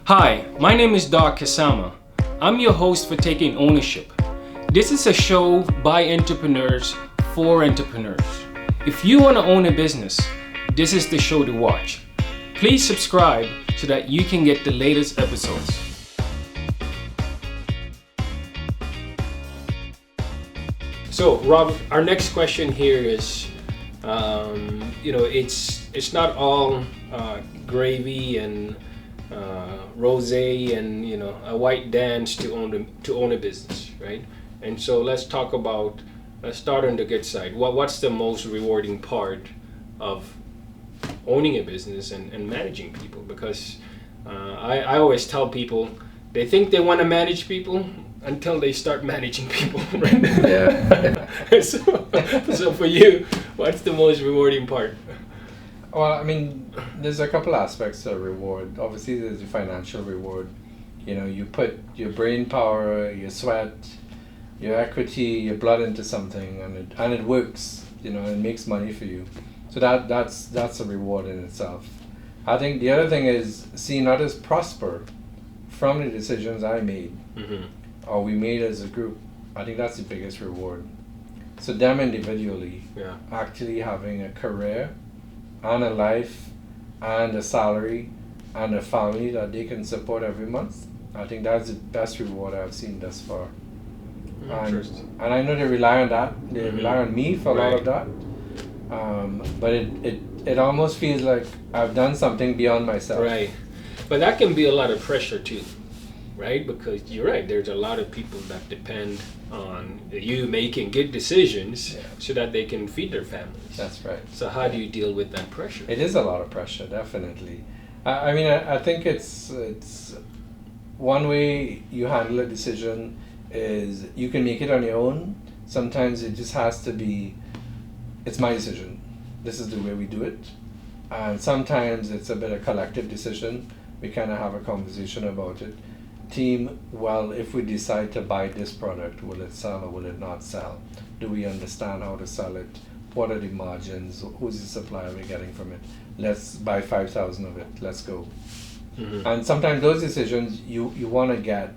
Hi, my name is Doc Kasama. I'm your host for Taking Ownership. This is a show by entrepreneurs for entrepreneurs. If you want to own a business, this is the show to watch. Please subscribe so that you can get the latest episodes. So, Rob, our next question here is, it's not all gravy and rosé and a white dance to own a business, right? And so let's start on the good side. What's the most rewarding part of owning a business and managing people? Because I always tell people they think they want to manage people until they start managing people, right? Yeah. so for you, what's the most rewarding part? Well, I mean, there's a couple aspects of reward. Obviously, there's the financial reward. You put your brain power, your sweat, your equity, your blood into something, and it works. It makes money for you. So that's a reward in itself. I think the other thing is seeing others prosper from the decisions I made, or we made as a group. I think that's the biggest reward. So them individually, actually having a career and a life and a salary and a family that they can support every month, I think that's the best reward I've seen thus far. And I know they rely on that. They rely on me for a lot of that. But it almost feels like I've done something beyond myself. Right. But that can be a lot of pressure too, right? Because you're right, there's a lot of people that depend on you making good decisions so that they can feed their families. That's right. So how do you deal with that pressure? It is a lot of pressure, definitely. I think it's one way you handle a decision is you can make it on your own. Sometimes it just has to be, it's my decision. This is the way we do it. And sometimes it's a bit of collective decision. We kind of have a conversation about it. Team, well, if we decide to buy this product, will it sell or will it not sell? Do we understand how to sell it? What are the margins? Who's the supplier we're getting from it? Let's buy 5,000 of it. Let's go. And sometimes those decisions, you want to get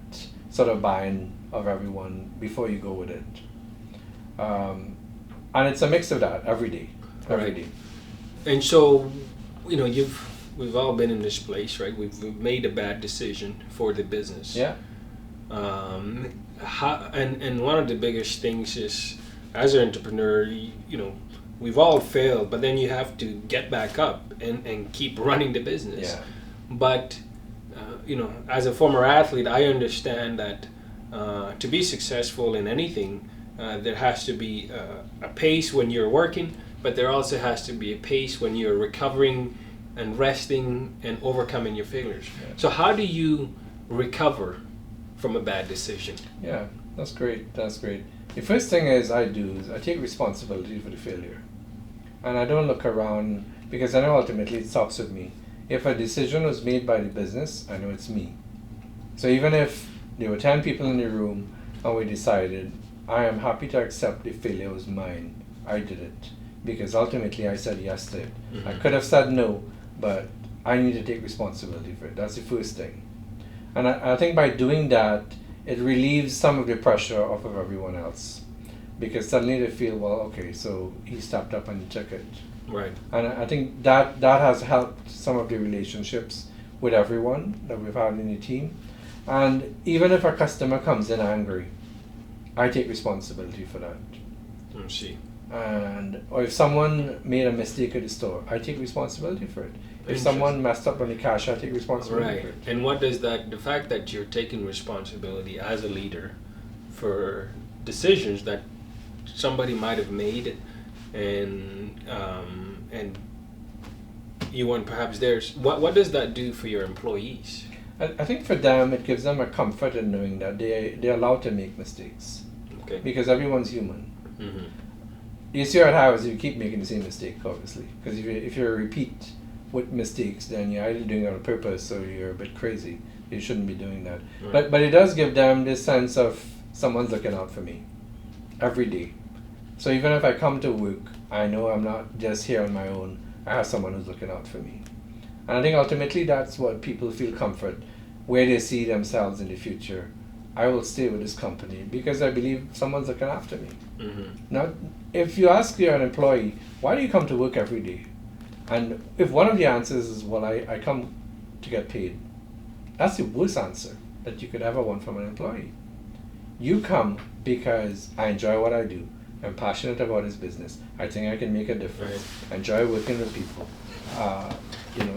sort of buy-in of everyone before you go with it. And it's a mix of that every day. Every day. And so, we've all been in this place, right? We've made a bad decision for the business. Yeah. And one of the biggest things is, as an entrepreneur, we've all failed, but then you have to get back up and keep running the business. Yeah. But, as a former athlete, I understand that to be successful in anything, there has to be a pace when you're working, but there also has to be a pace when you're recovering and resting and overcoming your failures. Yeah. So how do you recover from a bad decision? Yeah, that's great. The first thing I take responsibility for the failure. And I don't look around, because I know ultimately it stops with me. If a decision was made by the business, I know it's me. So even if there were 10 people in the room and we decided, I am happy to accept the failure was mine. I did it. Because ultimately I said yes to it. I could have said no, but I need to take responsibility for it. That's the first thing. And I think by doing that, it relieves some of the pressure off of everyone else. Because suddenly they feel, well, okay, so he stepped up and took it. Right. And I think that has helped some of the relationships with everyone that we've had in the team. And even if a customer comes in angry, I take responsibility for that. I see. Or if someone made a mistake at the store, I take responsibility for it. If someone messed up on the cash, I take responsibility for it. And what does the fact that you're taking responsibility as a leader for decisions that somebody might have made and you weren't perhaps theirs, what does that do for your employees? I think for them, it gives them a comfort in knowing that they're allowed to make mistakes. Okay. Because everyone's human. You see what happens if you keep making the same mistake, obviously. Because if you're a repeat with mistakes, then you're either doing it on purpose or you're a bit crazy. You shouldn't be doing that. Right. But it does give them this sense of someone's looking out for me every day. So even if I come to work, I know I'm not just here on my own. I have someone who's looking out for me. And I think ultimately that's what people feel comfort where they see themselves in the future, I will stay with this company because I believe someone's looking after me. Now, if you ask your employee, why do you come to work every day? And if one of the answers is, well, I come to get paid, that's the worst answer that you could ever want from an employee. You come because I enjoy what I do. I'm passionate about this business. I think I can make a difference. I enjoy working with people.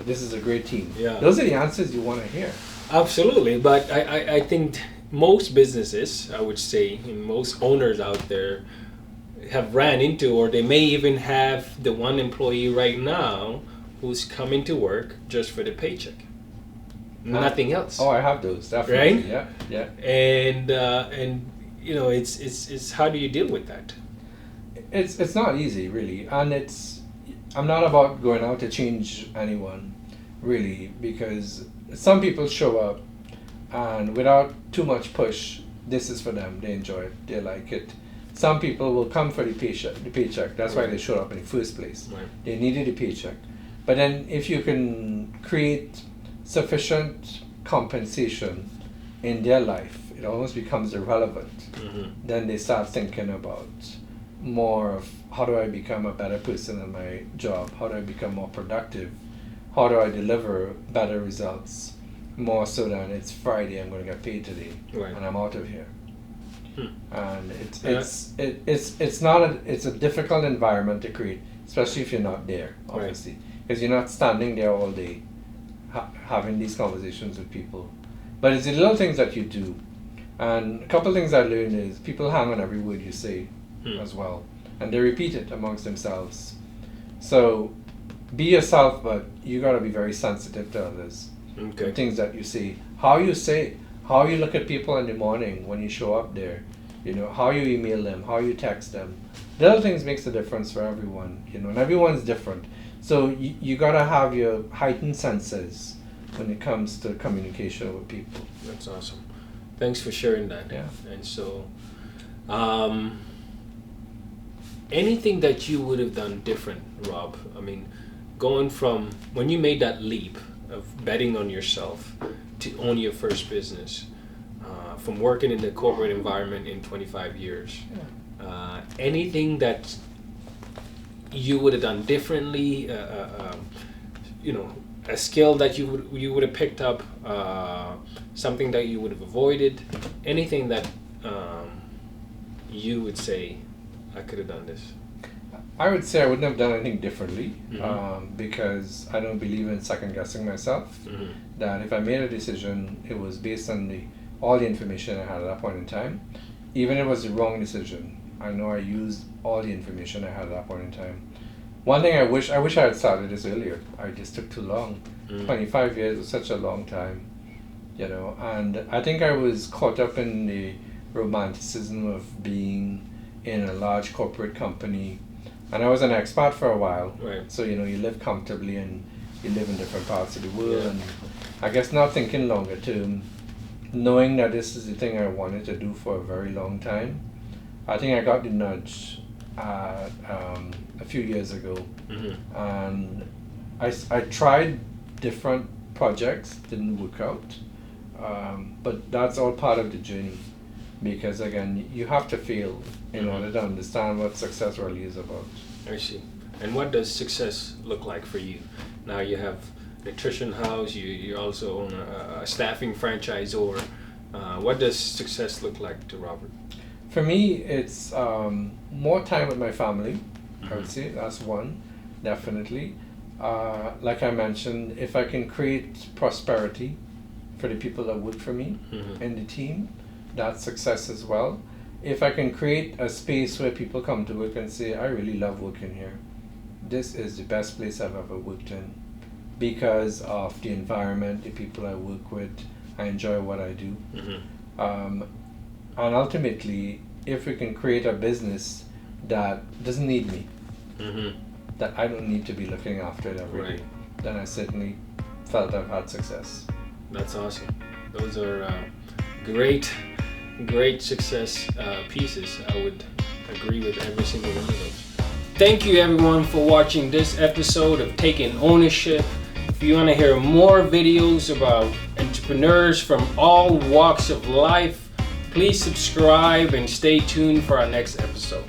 This is a great team. Yeah. Those are the answers you want to hear. Absolutely, but I think most businesses, I would say, and most owners out there have ran into, or they may even have the one employee right now who's coming to work just for the paycheck. Nothing else. Oh, I have those, definitely. Right? Yeah. And it's how do you deal with that? It's not easy, really, and I'm not about going out to change anyone, really, because some people show up and without too much push, this is for them. They enjoy it. They like it. Some people will come for the paycheck. That's why they showed up in the first place. Right. They needed a paycheck. But then if you can create sufficient compensation in their life, it almost becomes irrelevant. Then they start thinking about more of how do I become a better person in my job? How do I become more productive? How do I deliver better results? More so than it's Friday, I'm going to get paid today, Right. and I'm out of here. And it's a difficult environment to create, especially if you're not there, obviously, because you're not standing there all day having these conversations with people. But it's the little things that you do, and a couple of things I learned is people hang on every word you say as well, and they repeat it amongst themselves. So be yourself, but you got to be very sensitive to others. Okay. Things that you say, how you look at people in the morning when you show up there, how you email them, how you text them. Little things makes a difference for everyone, and everyone's different. So you gotta have your heightened senses when it comes to communication with people. That's awesome. Thanks for sharing that. Yeah. And so, anything that you would have done different, Rob? I mean, going from when you made that leap of betting on yourself to own your first business, from working in the corporate environment in 25 years, anything that you would have done differently, a skill that you would have picked up, something that you would have avoided, anything that you would say, I could have done this? I would say I wouldn't have done anything differently, because I don't believe in second guessing myself. That if I made a decision, it was based on all the information I had at that point in time. Even if it was the wrong decision, I know I used all the information I had at that point in time. One thing I wish I had started this earlier. I just took too long. 25 years was such a long time, and I think I was caught up in the romanticism of being in a large corporate company. And I was an expat for a while, so you live comfortably and you live in different parts of the world. And I guess not thinking longer term, knowing that this is the thing I wanted to do for a very long time. I think I got the nudge a few years ago, and I tried different projects, didn't work out, but that's all part of the journey. Because again, you have to fail in order to understand what success really is about. I see. And what does success look like for you? Now you have Nutrition House, you also own a staffing franchisor. What does success look like to Robert? For me, it's more time with my family. I would say that's one, definitely. Like I mentioned, if I can create prosperity for the people that work for me and the team, that's success as well. If I can create a space where people come to work and say, I really love working here. This is the best place I've ever worked in because of the environment, the people I work with. I enjoy what I do. And ultimately, if we can create a business that doesn't need me, that I don't need to be looking after it every day, then I certainly felt I've had success. That's awesome. Those are great success pieces. I would agree with every single one of those. Thank you everyone for watching this episode of Taking Ownership. If you want to hear more videos about entrepreneurs from all walks of life. Please subscribe and stay tuned for our next episode.